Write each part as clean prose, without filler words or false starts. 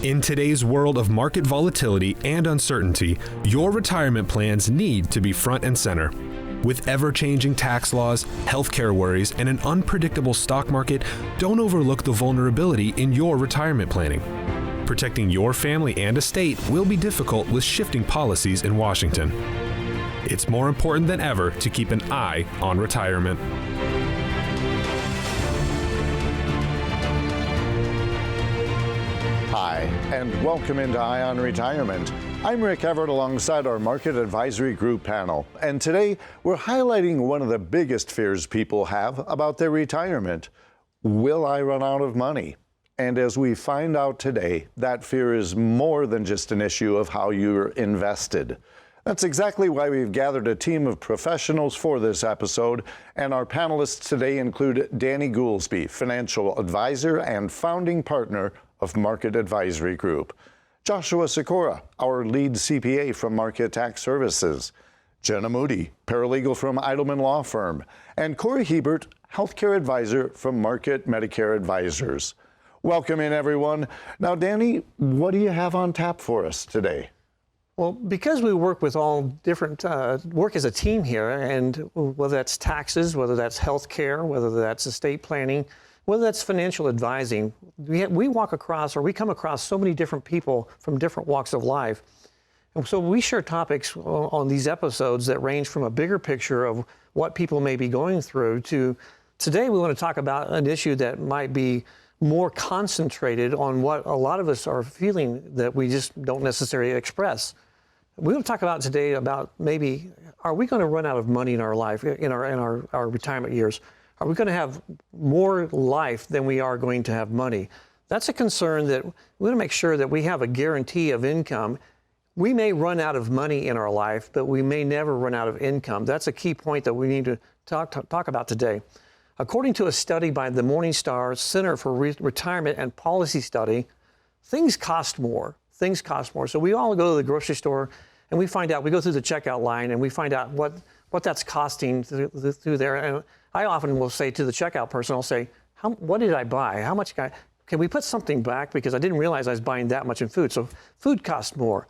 In today's world of market volatility and uncertainty, your retirement plans need to be front and center. With ever-changing tax laws, healthcare worries, and an unpredictable stock market, don't overlook the vulnerability in your retirement planning. Protecting your family and estate will be difficult with shifting policies in Washington. It's more important than ever to keep an eye on retirement. Hi, and welcome into Eye on Retirement. I'm Rick Everett alongside our Market Advisory Group panel, and today we're highlighting one of the biggest fears people have about their retirement. Will I run out of money? And as we find out today, that fear is more than just an issue of how you're invested. That's exactly why we've gathered a team of professionals for this episode, and our panelists today include Danny Goolsby, financial advisor and founding partner of Market Advisory Group; Joshua Sikora, our lead CPA from Market Tax Services; Jenna Moody, paralegal from Eidelman Law Firm; and Corey Hebert, healthcare advisor from Market Medicare Advisors. Welcome in, everyone. Now, Danny, what do you have on tap for us today? Well, because we work with all different, work as a team here, and whether that's taxes, whether that's healthcare, whether that's estate planning, whether that's financial advising, we walk across, or we come across so many different people from different walks of life. And so we share topics on these episodes that range from a bigger picture of what people may be going through to today we want to talk about an issue that might be more concentrated on what a lot of us are feeling that we just don't necessarily express. We're going to talk about today about maybe, are we going to run out of money in our life, in our retirement years? Are we going to have more life than we are going to have money? That's a concern that we want to make sure that we have a guarantee of income. We may run out of money in our life, but we may never run out of income. That's a key point that we need to talk about today. According to a study by the Morningstar Center for Retirement and Policy Study, things cost more. Things cost more. So we all go to the grocery store and we find out, we go through the checkout line and we find out what that's costing through there. And I often will say to the checkout person, I'll say, what did I buy? How much can we put something back? Because I didn't realize I was buying that much in food. So food costs more.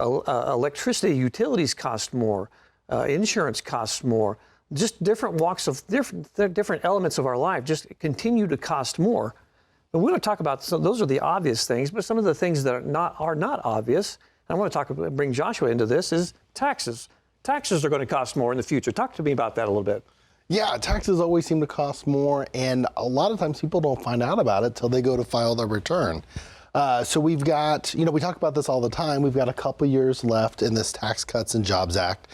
Electricity, utilities cost more. Insurance costs more. Just different walks of different elements of our life just continue to cost more. And we're going to talk about, so those are the obvious things, but some of the things that are not obvious, and I want to bring Joshua into this, is taxes. Taxes are going to cost more in the future. Talk to me about that a little bit. Yeah, taxes always seem to cost more, and a lot of times people don't find out about it till they go to file their return. So we've got, we talk about this all the time, we've got a couple years left in this Tax Cuts and Jobs Act,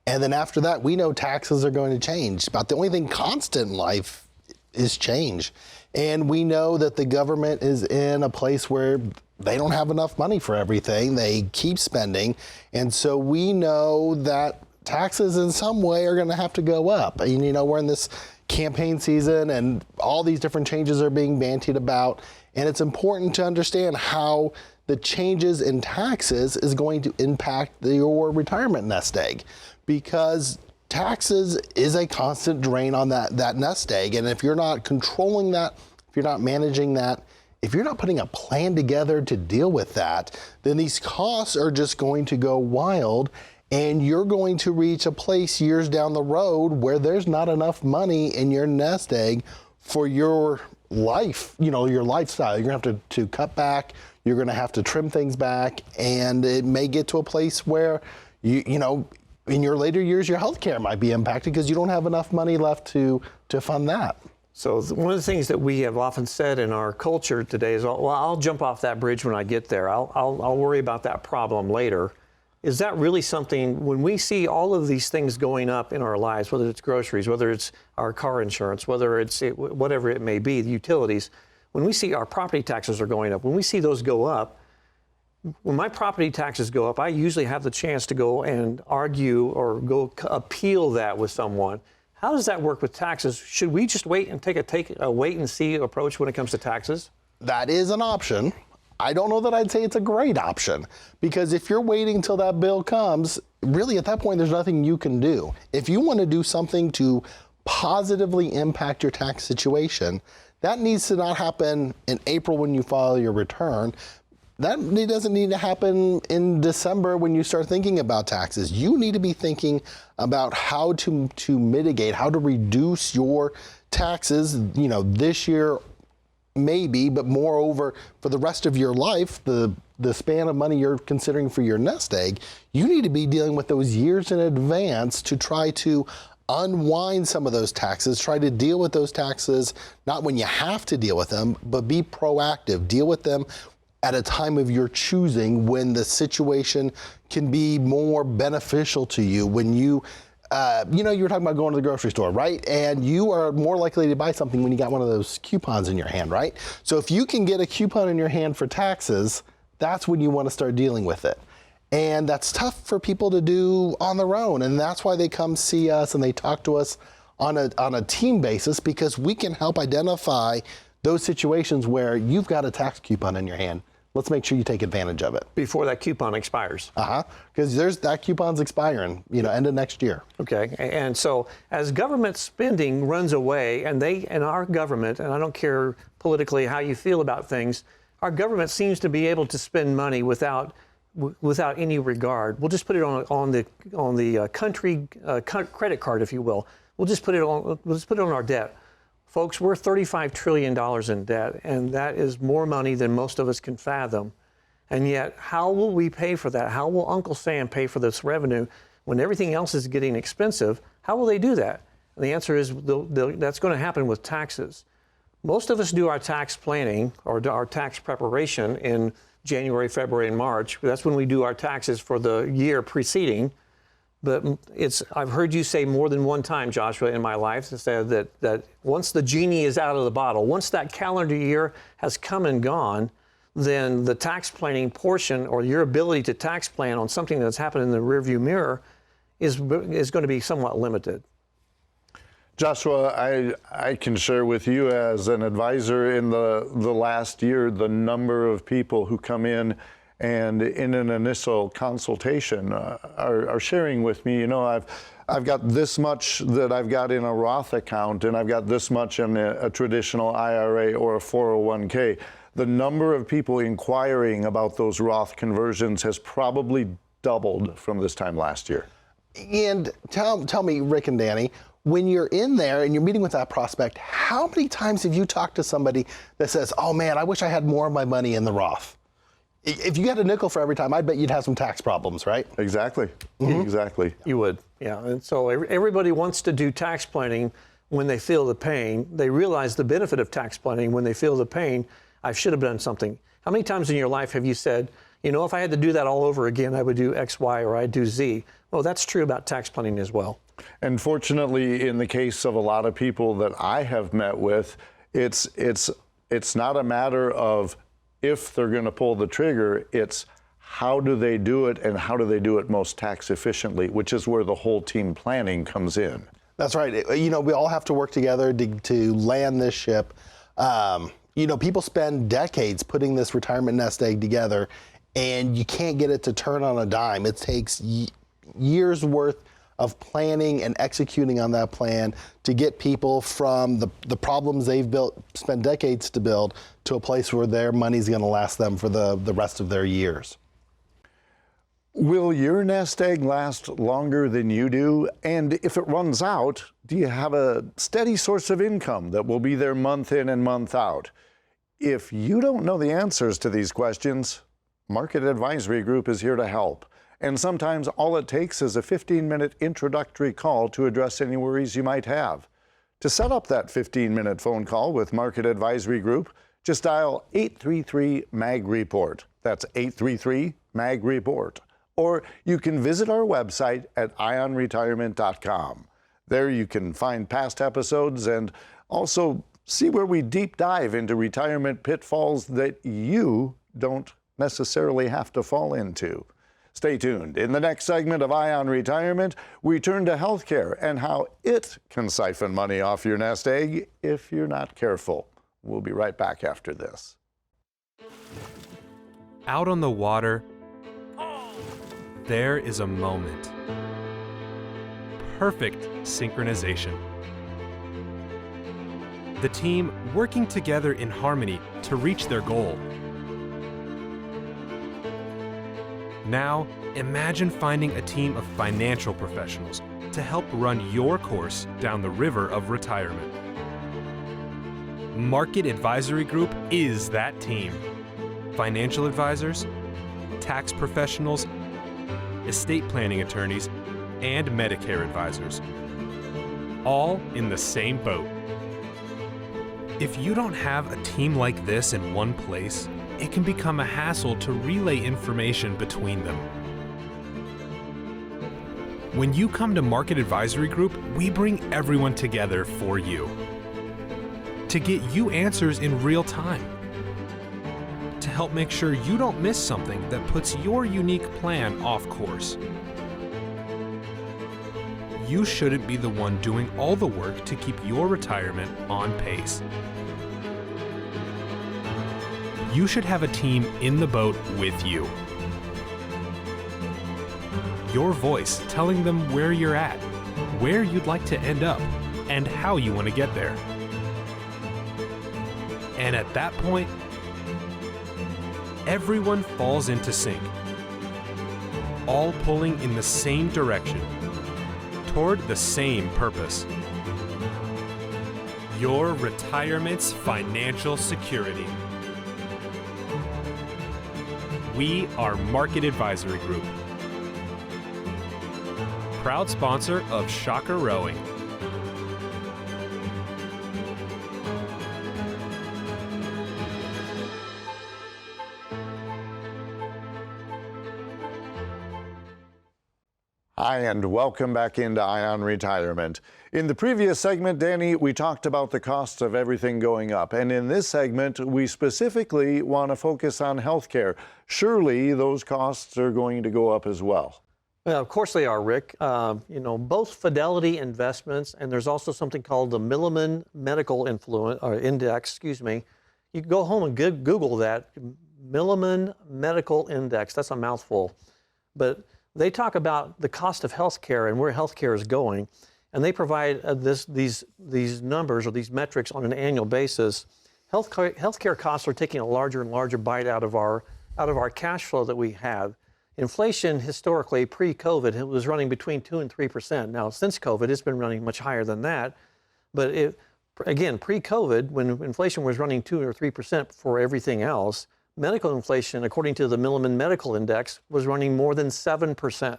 and then after that, we know taxes are going to change. About the only thing constant in life is change. And we know that the government is in a place where they don't have enough money for everything. They keep spending. And so we know that taxes in some way are going to have to go up. And, we're in this campaign season and all these different changes are being bantied about. And it's important to understand how the changes in taxes is going to impact your retirement nest egg, because taxes is a constant drain on that nest egg. And if you're not controlling that, if you're not managing that, if you're not putting a plan together to deal with that, then these costs are just going to go wild, and you're going to reach a place years down the road where there's not enough money in your nest egg for your life, your lifestyle. You're going to have to cut back, you're going to have to trim things back, and it may get to a place where, in your later years, your health care might be impacted because you don't have enough money left to fund that. So one of the things that we have often said in our culture today is, well, I'll jump off that bridge when I get there. I'll worry about that problem later. Is that really something, when we see all of these things going up in our lives, whether it's groceries, whether it's our car insurance, whether it's whatever it may be, the utilities, when we see our property taxes are going up, when we see those go up, when my property taxes go up, I usually have the chance to go and argue or go appeal that with someone. How does that work with taxes? Should we just wait and take a wait and see approach when it comes to taxes? That is an option. I don't know that I'd say it's a great option, because if you're waiting until that bill comes, really at that point there's nothing you can do. If you want to do something to positively impact your tax situation, that needs to not happen in April when you file your return. that doesn't need to happen in December when you start thinking about taxes. You need to be thinking about how to mitigate, how to reduce your taxes, this year maybe, but moreover for the rest of your life, the span of money you're considering for your nest egg. You need to be dealing with those years in advance to try to unwind some of those taxes, try to deal with those taxes, not when you have to deal with them, but be proactive. Deal with them at a time of your choosing when the situation can be more beneficial to you. When you were talking about going to the grocery store, right? And you are more likely to buy something when you got one of those coupons in your hand, right? So if you can get a coupon in your hand for taxes, that's when you want to start dealing with it. And that's tough for people to do on their own. And that's why they come see us and they talk to us on a team basis, because we can help identify those situations where you've got a tax coupon in your hand. Let's make sure you take advantage of it. Before that coupon expires. Because that coupon's expiring, end of next year. Okay, and so as government spending runs away, and our government, and I don't care politically how you feel about things, our government seems to be able to spend money without any regard. We'll just put it on the country credit card, if you will. We'll just put it on our debt. Folks, we're $35 trillion in debt, and that is more money than most of us can fathom. And yet, how will we pay for that? How will Uncle Sam pay for this revenue when everything else is getting expensive? How will they do that? And the answer is that's going to happen with taxes. Most of us do our tax planning or our tax preparation in January, February, and March. That's when we do our taxes for the year preceding. But I've heard you say more than one time, Joshua, in my life, that once the genie is out of the bottle, once that calendar year has come and gone, then the tax planning portion, or your ability to tax plan on something that's happened in the rearview mirror, is going to be somewhat limited. Joshua, I can share with you as an advisor in the last year, the number of people who come in and in an initial consultation are sharing with me, I've got this much that I've got in a Roth account, and I've got this much in a traditional IRA or a 401k. The number of people inquiring about those Roth conversions has probably doubled from this time last year. And tell me, Rick and Danny, when you're in there and you're meeting with that prospect, how many times have you talked to somebody that says, oh man, I wish I had more of my money in the Roth? If you got a nickel for every time, I bet you'd have some tax problems, right? Exactly. Mm-hmm. Exactly. You would, yeah. And so everybody wants to do tax planning when they feel the pain. They realize the benefit of tax planning when they feel the pain. I should have done something. How many times in your life have you said, if I had to do that all over again, I would do X, Y, or I'd do Z? Well, that's true about tax planning as well. And fortunately, in the case of a lot of people that I have met with, it's not a matter of if they're going to pull the trigger, it's how do they do it and how do they do it most tax efficiently, which is where the whole team planning comes in. That's right. We all have to work together to land this ship. People spend decades putting this retirement nest egg together, and you can't get it to turn on a dime. It takes years worth of planning and executing on that plan to get people from the problems they've spent decades to build, to a place where their money's going to last them for the rest of their years. Will your nest egg last longer than you do? And if it runs out, do you have a steady source of income that will be there month in and month out? If you don't know the answers to these questions, Market Advisory Group is here to help. And sometimes all it takes is a 15-minute introductory call to address any worries you might have. To set up that 15-minute phone call with Market Advisory Group, just dial 833-MAG-REPORT. That's 833-MAG-REPORT. Or you can visit our website at ionretirement.com. There you can find past episodes and also see where we deep dive into retirement pitfalls that you don't necessarily have to fall into. Stay tuned. In the next segment of Ion Retirement, we turn to healthcare and how it can siphon money off your nest egg if you're not careful. We'll be right back after this. Out on the water, there is a moment. Perfect synchronization. The team working together in harmony to reach their goal. Now, imagine finding a team of financial professionals to help run your course down the river of retirement. Market Advisory Group is that team. Financial advisors, tax professionals, estate planning attorneys, and Medicare advisors. All in the same boat. If you don't have a team like this in one place, it can become a hassle to relay information between them. When you come to Market Advisory Group, we bring everyone together for you. To get you answers in real time. To help make sure you don't miss something that puts your unique plan off course. You shouldn't be the one doing all the work to keep your retirement on pace. You should have a team in the boat with you. Your voice telling them where you're at, where you'd like to end up, and how you want to get there. And at that point, everyone falls into sync, all pulling in the same direction, toward the same purpose. Your retirement's financial security. We are Market Advisory Group, proud sponsor of Shocker Rowing. Hi, and welcome back into Ion Retirement. In the previous segment, Danny, we talked about the costs of everything going up. And in this segment, we specifically want to focus on healthcare. Surely those costs are going to go up as well. Well, of course they are, Rick. Both Fidelity Investments, and there's also something called the Milliman Medical Index. You can go home and Google that, Milliman Medical Index. That's a mouthful. But they talk about the cost of healthcare and where healthcare is going, and they provide these numbers or these metrics on an annual basis. Healthcare costs are taking a larger and larger bite out of our cash flow that we have. Inflation historically pre-COVID it was running between 2% and 3%. Now since COVID, it's been running much higher than that. But again, pre-COVID, when inflation was running 2 or 3% for everything else, medical inflation, according to the Milliman Medical Index, was running more than 7%.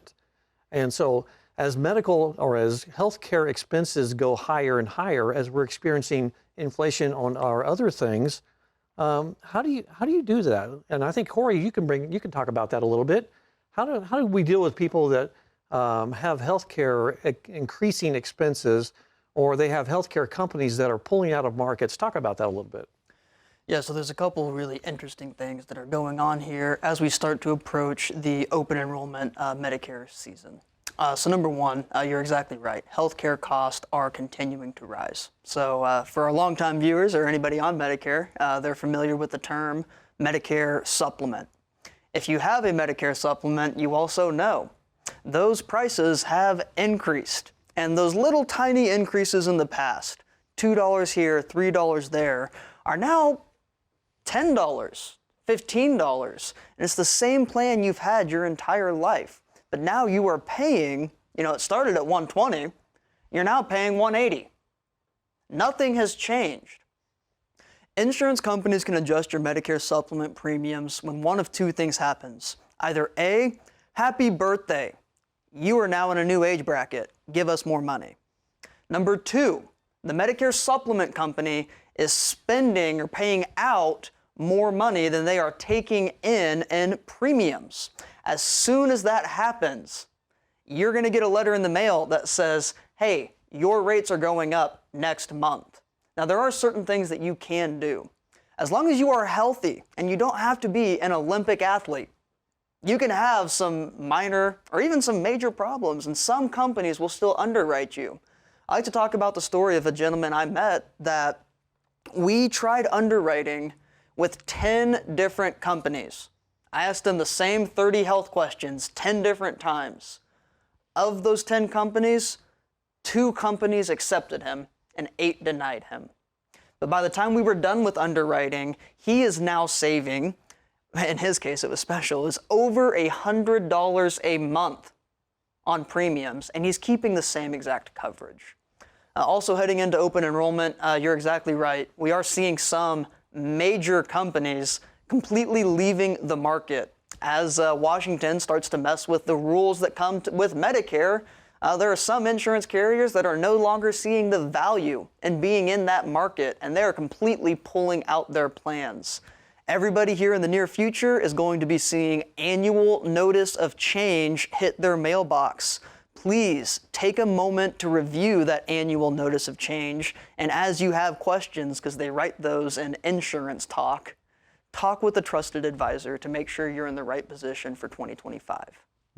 And so as medical or as healthcare expenses go higher and higher, as we're experiencing inflation on our other things, how do you do that? And I think, Corey, you can talk about that a little bit. How do we deal with people that have healthcare increasing expenses, or they have healthcare companies that are pulling out of markets? Talk about that a little bit. Yeah, so there's a couple really interesting things that are going on here as we start to approach the open enrollment Medicare season. So number one, you're exactly right. Healthcare costs are continuing to rise. So for our longtime viewers or anybody on Medicare, they're familiar with the term Medicare supplement. If you have a Medicare supplement, you also know those prices have increased. And those little tiny increases in the past, $2 here, $3 there, are now $10, $15, and it's the same plan you've had your entire life. But now you are paying, it started at $120, you're now paying $180. Nothing has changed. Insurance companies can adjust your Medicare supplement premiums when one of two things happens. Either A, happy birthday, you are now in a new age bracket, give us more money. Number two, the Medicare supplement company is spending or paying out more money than they are taking in premiums. As soon as that happens, you're going to get a letter in the mail that says, hey, your rates are going up next month. Now, there are certain things that you can do. As long as you are healthy and you don't have to be an Olympic athlete, you can have some minor or even some major problems, and some companies will still underwrite you. I like to talk about the story of a gentleman I met that we tried underwriting with 10 different companies. I asked them the same 30 health questions 10 different times. Of those 10 companies, 2 companies accepted him and 8 denied him. But by the time we were done with underwriting, he is now saving in his case it was special, is over $100 a month on premiums, and he's keeping the same exact coverage. Also heading into open enrollment, you're exactly right. We are seeing some major companies completely leaving the market. As Washington starts to mess with the rules that come with Medicare, there are some insurance carriers that are no longer seeing the value in being in that market, and they're completely pulling out their plans. Everybody here in the near future is going to be seeing annual notice of change hit their mailbox. Please take a moment to review that annual notice of change. And as you have questions, because they write those in Insurance Talk, talk with a trusted advisor to make sure you're in the right position for 2025.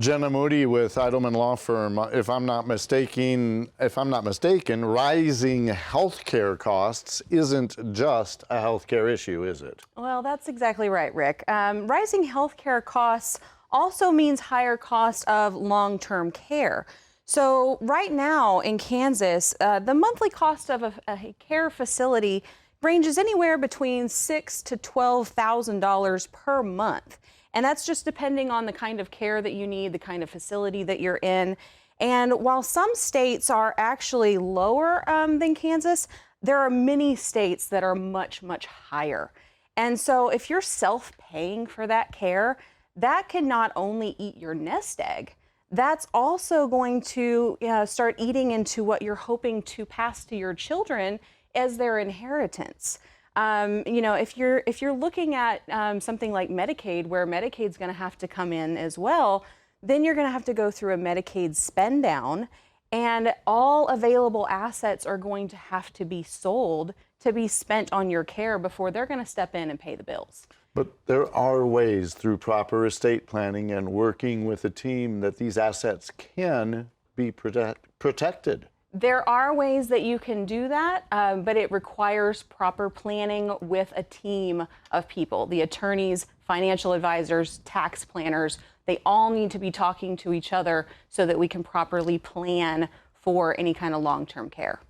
Jenna Moody with Eidelman Law Firm. If I'm not mistaken, rising healthcare costs isn't just a healthcare issue, is it? Well, that's exactly right, Rick. Rising healthcare costs also means higher cost of long-term care. So right now in Kansas, the monthly cost of a care facility ranges anywhere between $6,000 to $12,000 per month. And that's just depending on the kind of care that you need, the kind of facility that you're in. And while some states are actually lower than Kansas, there are many states that are much, much higher. And so if you're self-paying for that care, that can not only eat your nest egg, that's also going to start eating into what you're hoping to pass to your children as their inheritance. If you're looking at something like Medicaid, where Medicaid's going to have to come in as well, then you're going to have to go through a Medicaid spend down, and all available assets are going to have to be sold to be spent on your care before they're going to step in and pay the bills. But there are ways through proper estate planning and working with a team that these assets can be protected. There are ways that you can do that, but it requires proper planning with a team of people. The attorneys, financial advisors, tax planners, they all need to be talking to each other so that we can properly plan for any kind of long-term care.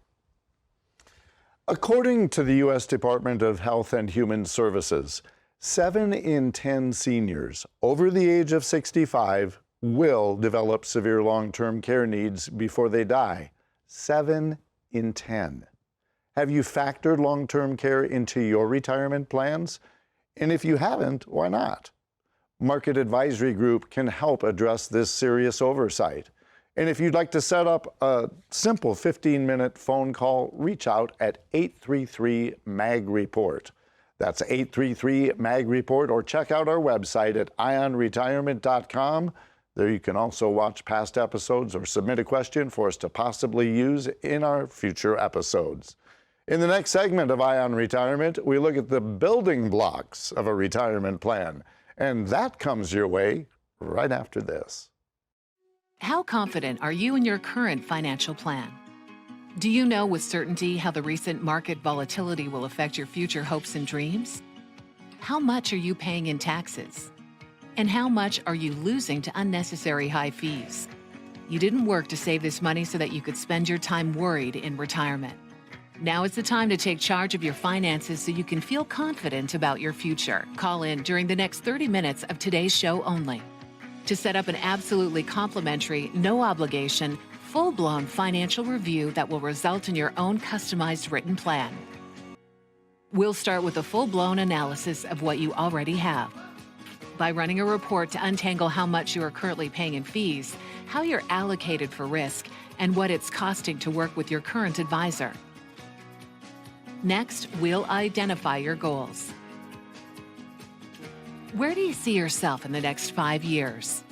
According to the U.S. Department of Health and Human Services, 7 in 10 seniors over the age of 65 will develop severe long-term care needs before they die. 7 in 10. Have you factored long-term care into your retirement plans? And if you haven't, why not? Market Advisory Group can help address this serious oversight. And if you'd like to set up a simple 15-minute phone call, reach out at 833-MAG-REPORT. That's 833-MAG-REPORT, or check out our website at ionretirement.com. There you can also watch past episodes or submit a question for us to possibly use in our future episodes. In the next segment of Ion Retirement, we look at the building blocks of a retirement plan. And that comes your way right after this. How confident are you in your current financial plan? Do you know with certainty how the recent market volatility will affect your future hopes and dreams? How much are you paying in taxes? And how much are you losing to unnecessary high fees? You didn't work to save this money so that you could spend your time worried in retirement. Now is the time to take charge of your finances so you can feel confident about your future. Call in during the next 30 minutes of today's show only to set up an absolutely complimentary, no obligation, full-blown financial review that will result in your own customized written plan. We'll start with a full-blown analysis of what you already have, by running a report to untangle how much you are currently paying in fees, how you're allocated for risk, and what it's costing to work with your current advisor. Next, we'll identify your goals. Where do you see yourself in the next 5 years?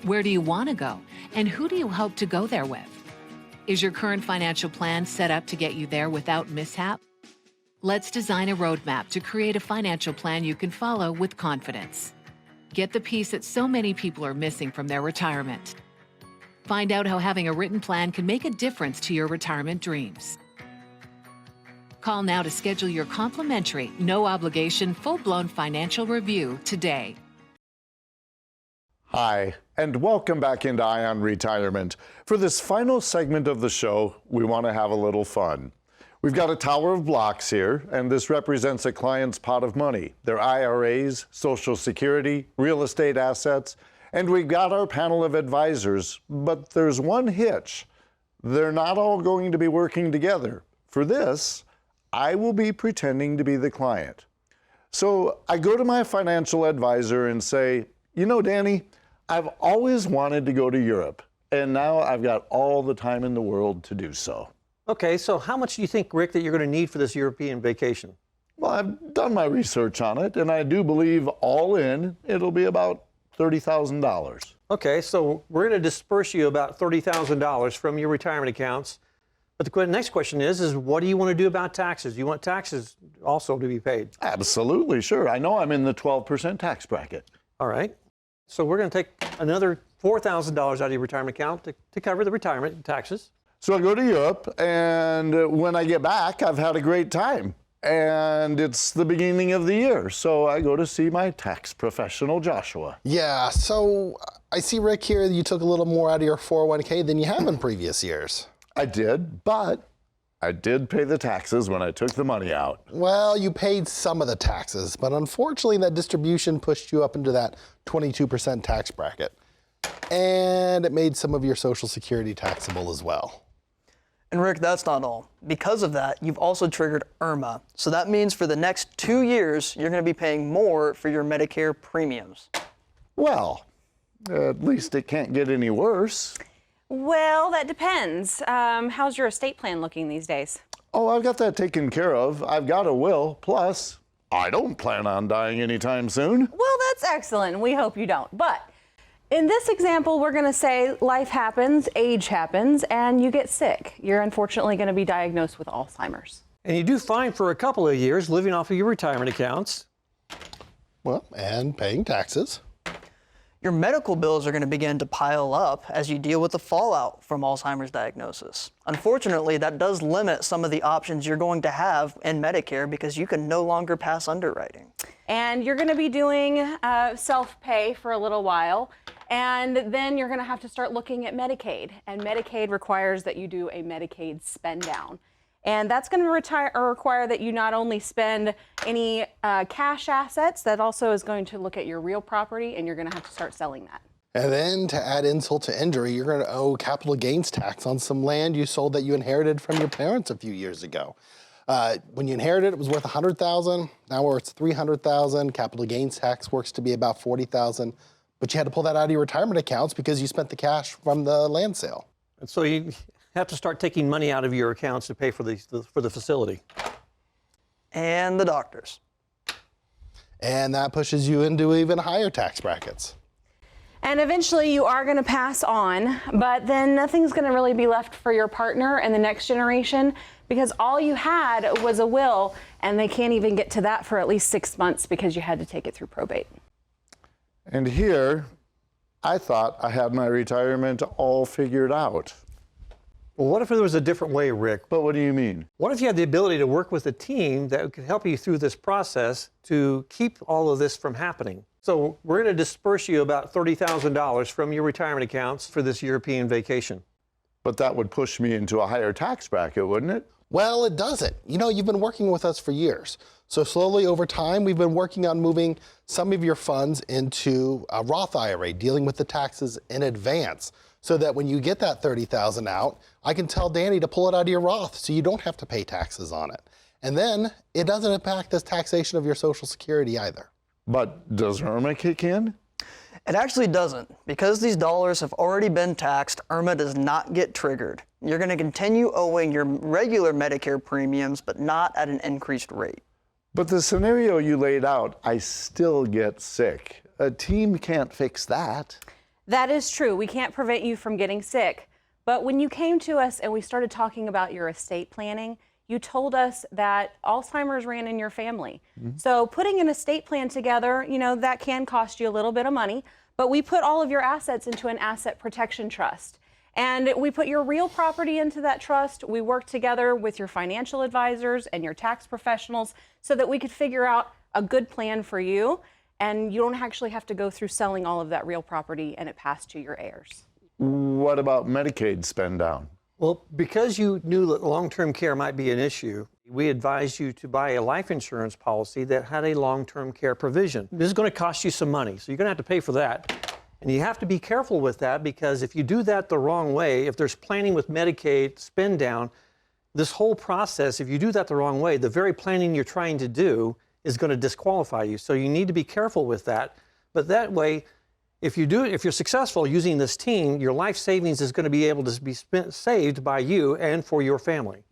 Where do you want to go, and who do you hope to go there with? Is your current financial plan set up to get you there without mishap? Let's design a roadmap to create a financial plan you can follow with confidence. Get the piece that so many people are missing from their retirement. Find out how having a written plan can make a difference to your retirement dreams. Call now to schedule your complimentary, no-obligation, full-blown financial review today. Hi, and welcome back into Ion Retirement. For this final segment of the show, we want to have a little fun. We've got a tower of blocks here, and this represents a client's pot of money, their IRAs, Social Security, real estate assets, and we've got our panel of advisors, but there's one hitch. They're not all going to be working together. For this, I will be pretending to be the client. So I go to my financial advisor and say, you know, Danny, I've always wanted to go to Europe, and now I've got all the time in the world to do so. Okay, so how much do you think, Rick, that you're going to need for this European vacation? Well, I've done my research on it, and I do believe all in, it'll be about $30,000. Okay, so we're going to disperse you about $30,000 from your retirement accounts. But the next question is what do you want to do about taxes? Do you want taxes also to be paid? Absolutely, sure. I know I'm in the 12% tax bracket. All right. So we're going to take another $4,000 out of your retirement account to cover the retirement taxes. So I go to Europe, and when I get back, I've had a great time. And it's the beginning of the year, so I go to see my tax professional, Joshua. Yeah, so I see, Rick, here you took a little more out of your 401k than you have in previous years. I did, but I did pay the taxes when I took the money out. Well, you paid some of the taxes, but unfortunately that distribution pushed you up into that 22% tax bracket. And it made some of your Social Security taxable as well. And Rick, that's not all. Because of that, you've also triggered IRMA. So that means for the next 2 years, you're going to be paying more for your Medicare premiums. Well, at least it can't get any worse. Well, that depends. How's your estate plan looking these days? Oh, I've got that taken care of. I've got a will, plus I don't plan on dying anytime soon. Well, that's excellent. We hope you don't. But in this example, we're going to say life happens, age happens, and you get sick. You're unfortunately going to be diagnosed with Alzheimer's. And you do fine for a couple of years living off of your retirement accounts. Well, and paying taxes. Your medical bills are going to begin to pile up as you deal with the fallout from Alzheimer's diagnosis. Unfortunately, that does limit some of the options you're going to have in Medicare because you can no longer pass underwriting. And you're going to be doing self-pay for a little while, and then you're going to have to start looking at Medicaid. And Medicaid requires that you do a Medicaid spend down. And that's going to require that you not only spend any cash assets, that also is going to look at your real property, and you're going to have to start selling that. And then to add insult to injury, you're going to owe capital gains tax on some land you sold that you inherited from your parents a few years ago. When you inherited, it was worth $100,000. Now it's $300,000. Capital gains tax works to be about $40,000. But you had to pull that out of your retirement accounts because you spent the cash from the land sale. And so you have to start taking money out of your accounts to pay for the facility. And the doctors. And that pushes you into even higher tax brackets. And eventually you are going to pass on, but then nothing's going to really be left for your partner and the next generation because all you had was a will, and they can't even get to that for at least 6 months because you had to take it through probate. And here, I thought I had my retirement all figured out. Well, what if there was a different way, Rick? But what do you mean? What if you had the ability to work with a team that could help you through this process to keep all of this from happening? So we're going to disperse you about $30,000 from your retirement accounts for this European vacation. But that would push me into a higher tax bracket, wouldn't it? Well, it doesn't. You know, you've been working with us for years. So slowly over time, we've been working on moving some of your funds into a Roth IRA, dealing with the taxes in advance, so that when you get that $30,000 out, I can tell Danny to pull it out of your Roth so you don't have to pay taxes on it. And then it doesn't impact the taxation of your Social Security either. But does IRMA kick in? It actually doesn't. Because these dollars have already been taxed, IRMA does not get triggered. You're going to continue owing your regular Medicare premiums, but not at an increased rate. But the scenario you laid out, I still get sick. A team can't fix that. That is true. We can't prevent you from getting sick. But when you came to us and we started talking about your estate planning, you told us that Alzheimer's ran in your family. So putting an estate plan together, you know, that can cost you a little bit of money, but we put all of your assets into an asset protection trust. And we put your real property into that trust. We worked together with your financial advisors and your tax professionals so that we could figure out a good plan for you. And you don't actually have to go through selling all of that real property and it passed to your heirs. What about Medicaid spend down? Well, because you knew that long-term care might be an issue, we advised you to buy a life insurance policy that had a long-term care provision. This is going to cost you some money, so you're going to have to pay for that. And you have to be careful with that, because if you do that the wrong way, if there's planning with Medicaid, spend down, this whole process, if you do that the wrong way, the very planning you're trying to do is going to disqualify you. So you need to be careful with that. But that way, if you're successful using this team, your life savings is going to be able to be saved by you and for your family.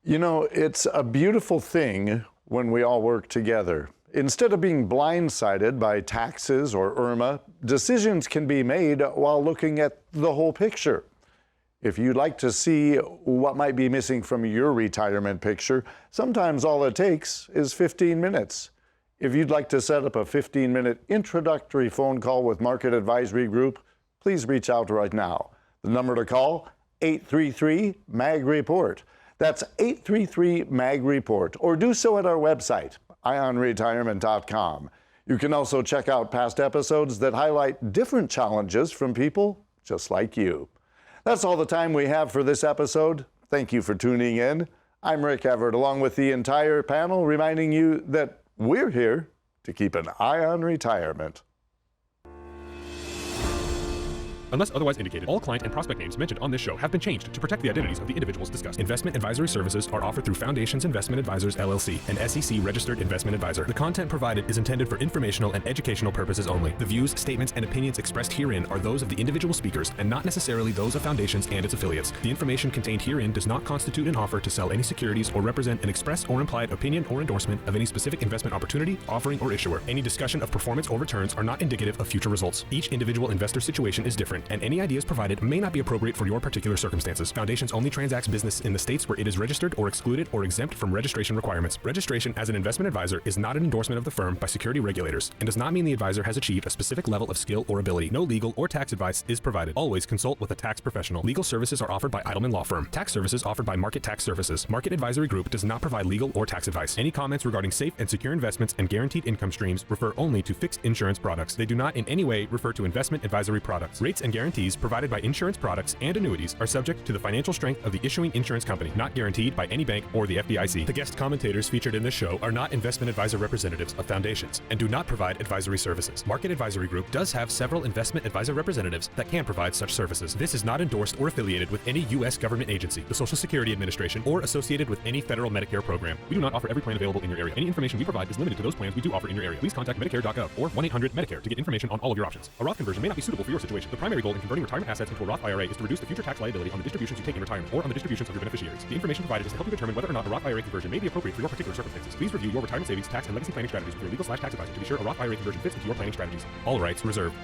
You know, it's a beautiful thing when we all work together. Instead of being blindsided by taxes or IRMA, decisions can be made while looking at the whole picture. If you'd like to see what might be missing from your retirement picture, sometimes all it takes is 15 minutes. If you'd like to set up a 15-minute introductory phone call with Market Advisory Group, please reach out right now. The number to call, 833-MAG-REPORT. That's 833-MAG-REPORT, or do so at our website, ionretirement.com. You can also check out past episodes that highlight different challenges from people just like you. That's all the time we have for this episode. Thank you for tuning in. I'm Rick Everett, along with the entire panel, reminding you that we're here to keep an eye on retirement. Unless otherwise indicated, all client and prospect names mentioned on this show have been changed to protect the identities of the individuals discussed. Investment advisory services are offered through Foundations Investment Advisors, LLC, an SEC-registered investment advisor. The content provided is intended for informational and educational purposes only. The views, statements, and opinions expressed herein are those of the individual speakers and not necessarily those of Foundations and its affiliates. The information contained herein does not constitute an offer to sell any securities or represent an express or implied opinion or endorsement of any specific investment opportunity, offering, or issuer. Any discussion of performance or returns are not indicative of future results. Each individual investor situation is different, and any ideas provided may not be appropriate for your particular circumstances. Foundations only transacts business in the states where it is registered or excluded or exempt from registration requirements. Registration as an investment advisor is not an endorsement of the firm by security regulators and does not mean the advisor has achieved a specific level of skill or ability. No legal or tax advice is provided. Always consult with a tax professional. Legal services are offered by Edelman Law Firm. Tax services offered by Market Tax Services. Market Advisory Group does not provide legal or tax advice. Any comments regarding safe and secure investments and guaranteed income streams refer only to fixed insurance products. They do not in any way refer to investment advisory products. Rates and guarantees provided by insurance products and annuities are subject to the financial strength of the issuing insurance company, not guaranteed by any bank or the FDIC. The guest commentators featured in this show are not investment advisor representatives of Foundations and do not provide advisory services. Market Advisory Group does have several investment advisor representatives that can provide such services. This is not endorsed or affiliated with any U.S. government agency, the Social Security Administration, or associated with any federal Medicare program. We do not offer every plan available in your area. Any information we provide is limited to those plans we do offer in your area. Please contact Medicare.gov or 1-800-MEDICARE to get information on all of your options. A Roth conversion may not be suitable for your situation. The primary goal in converting retirement assets into a Roth IRA is to reduce the future tax liability on the distributions you take in retirement or on the distributions of your beneficiaries. The information provided is to help you determine whether or not a Roth IRA conversion may be appropriate for your particular circumstances. Please review your retirement savings, tax, and legacy planning strategies with your legal/tax advisor to be sure a Roth IRA conversion fits into your planning strategies. All rights reserved.